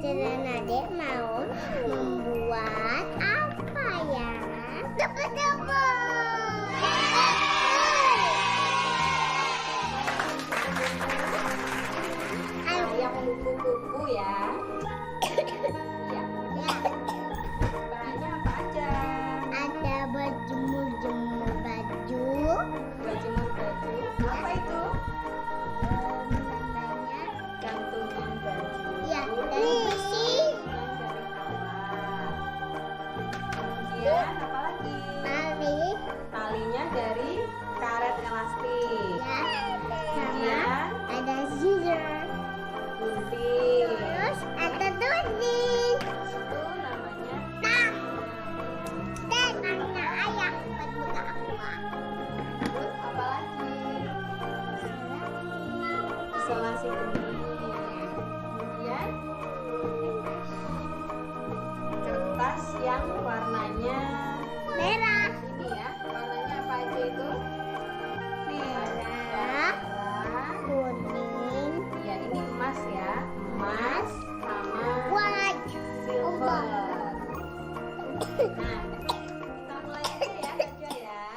Cara Nadine mau membuat apa ya? Sayap kupu-kupu ya. Ya. Bahannya apa aja? Ada berjemur-jemur baju. Berjemur baju. Apa itu? Namanya Gantungan baju. ya dari besi. Kemudian apa lagi? Tali Talinya dari karet elastik. ya. Sama Kemudian ada scissor. gunting. Terus ada dinding. Itu namanya Tang. Dan namanya ayah buat buka aqua. terus apa lagi? Isolasi benih. Kemudian kertas yang warnanya Merah. ini ya. Warnanya apa aja itu? Merah. Kuning. Ya, ini emas ya. Emas sama White. silver. Nah, kita mulai aja ya, Najwa ya.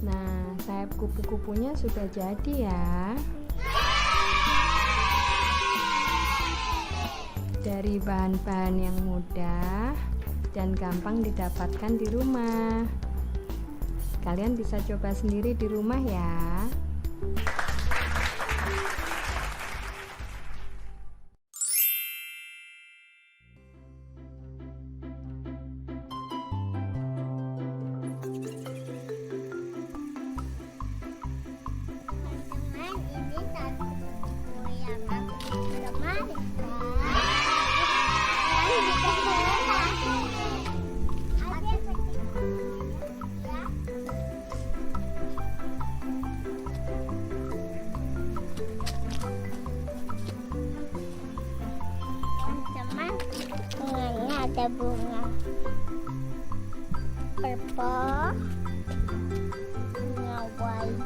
Nah, sayap kupu-kupunya sudah jadi ya. Dari bahan-bahan yang mudah dan gampang didapatkan di rumah. Kalian bisa coba sendiri di rumah ya. Teman-teman, ini satu buku yang aku kemarin. Teman-teman, bunganya ada bunga purple, bunga white,